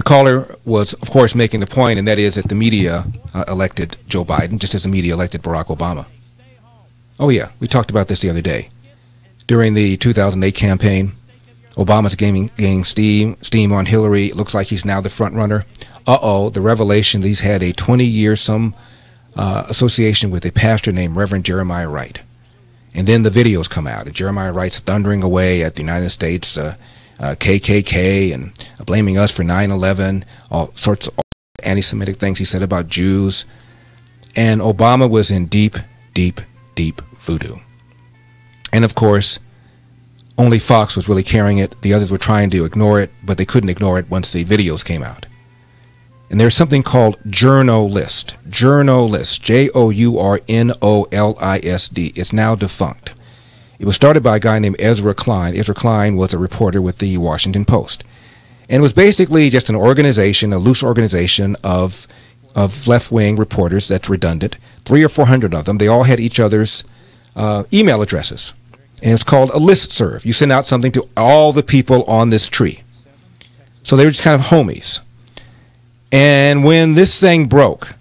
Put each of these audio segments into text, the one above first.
caller was, of course, making the point, and that is that the media elected Joe Biden, just as the media elected Barack Obama. Oh, yeah, we talked about this the other day. During the 2008 campaign, Obama's gaining steam on Hillary. It looks like he's now the front runner. The revelation that he's had a 20-year association with a pastor named Reverend Jeremiah Wright. And then the videos come out, and Jeremiah Wright's thundering away at the United States KKK and blaming us for 9/11, all sorts of anti-Semitic things he said about Jews. And Obama was in deep, deep, deep voodoo. And of course, only Fox was really carrying it. The others were trying to ignore it, but they couldn't ignore it once the videos came out. And there's something called Journalist. Journalist, Journolist. It's now defunct. It was started by a guy named Ezra Klein. Ezra Klein was a reporter with the Washington Post. And it was basically just an organization, a loose organization of left-wing reporters that's redundant, 300 or 400 of them. They all had each other's email addresses. And it's called a listserv. You send out something to all the people on this tree. So they were just kind of homies. And when this thing broke,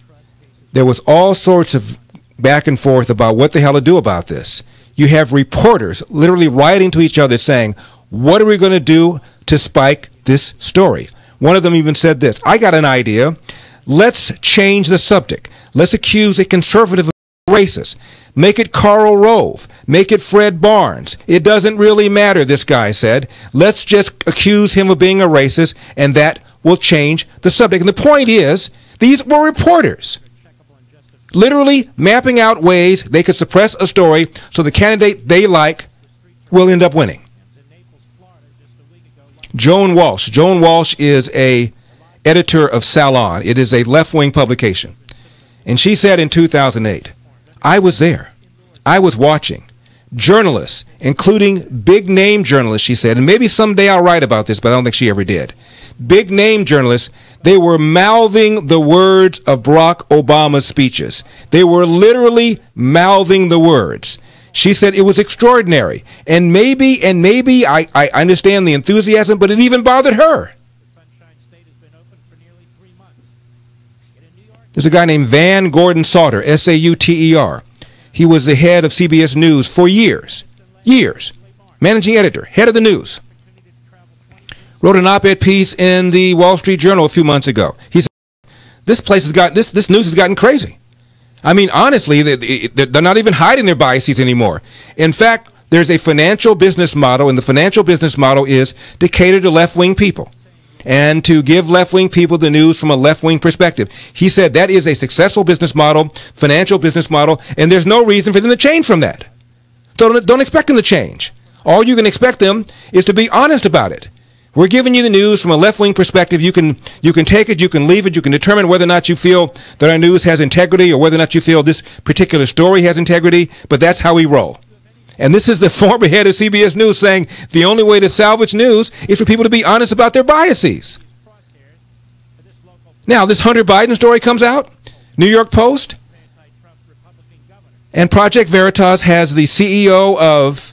there was all sorts of back and forth about what the hell to do about this. You have reporters literally writing to each other saying, what are we going to do to spike this story? One of them even said this, I got an idea. Let's change the subject. Let's accuse a conservative of racist. Make it Karl Rove. Make it Fred Barnes. It doesn't really matter, this guy said. Let's just accuse him of being a racist, and that will change the subject. And the point is, these were reporters literally mapping out ways they could suppress a story so the candidate they like will end up winning. Joan Walsh. Joan Walsh is a editor of Salon. It is a left-wing publication. And she said in 2008, I was there. I was watching. Journalists, including big-name journalists, she said, and maybe someday I'll write about this, but I don't think she ever did. Big-name journalists, they were mouthing the words of Barack Obama's speeches. They were literally mouthing the words. She said it was extraordinary. And maybe I understand the enthusiasm, but it even bothered her. There's a guy named Van Gordon Sauter, S-A-U-T-E-R. He was the head of CBS News for years. Managing editor, head of the news. Wrote an op-ed piece in the Wall Street Journal a few months ago. He said, this news has gotten crazy. I mean, honestly, they're not even hiding their biases anymore. In fact, there's a financial business model, and the financial business model is to cater to left-wing people and to give left-wing people the news from a left-wing perspective. He said that is a successful business model, financial business model, and there's no reason for them to change from that. So don't expect them to change. All you can expect them is to be honest about it. We're giving you the news from a left-wing perspective. You can take it, you can leave it, you can determine whether or not you feel that our news has integrity or whether or not you feel this particular story has integrity, but that's how we roll. And this is the former head of CBS News saying the only way to salvage news is for people to be honest about their biases. Now, this Hunter Biden story comes out, New York Post, and Project Veritas has the CEO of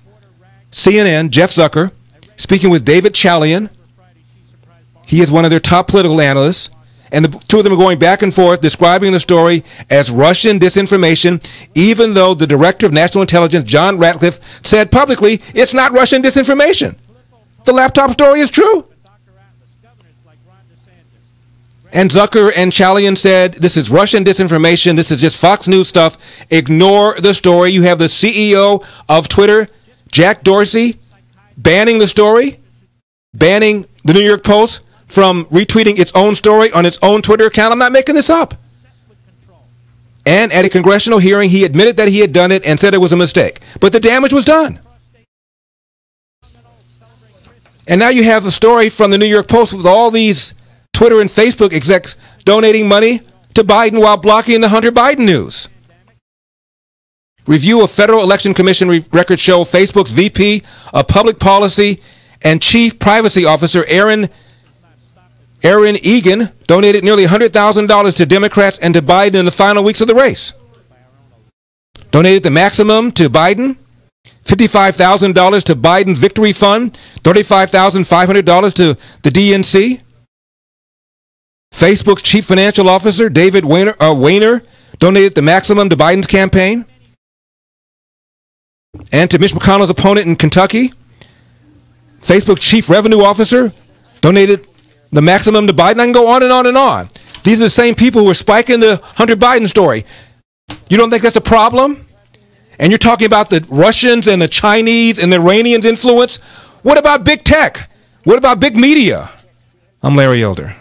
CNN, Jeff Zucker, speaking with David Chalian. He is one of their top political analysts. And the two of them are going back and forth describing the story as Russian disinformation, even though the director of national intelligence, John Ratcliffe, said publicly it's not Russian disinformation. The laptop story is true. And Zucker and Chalian said this is Russian disinformation. This is just Fox News stuff. Ignore the story. You have the CEO of Twitter, Jack Dorsey, banning the story, banning the New York Post from retweeting its own story on its own Twitter account. I'm not making this up. And at a congressional hearing, he admitted that he had done it and said it was a mistake. But the damage was done. And now you have a story from the New York Post with all these Twitter and Facebook execs donating money to Biden while blocking the Hunter Biden news. Review of Federal Election Commission records show Facebook's VP of Public Policy and Chief Privacy Officer Aaron Egan donated nearly $100,000 to Democrats and to Biden in the final weeks of the race. Donated the maximum to Biden, $55,000 to Biden's Victory Fund, $35,500 to the DNC. Facebook's chief financial officer, David Weiner, donated the maximum to Biden's campaign. And to Mitch McConnell's opponent in Kentucky, Facebook chief revenue officer donated the maximum to Biden. I can go on and on and on. These are the same people who are spiking the Hunter Biden story. You don't think that's a problem? And you're talking about the Russians and the Chinese and the Iranians' influence? What about big tech? What about big media? I'm Larry Elder.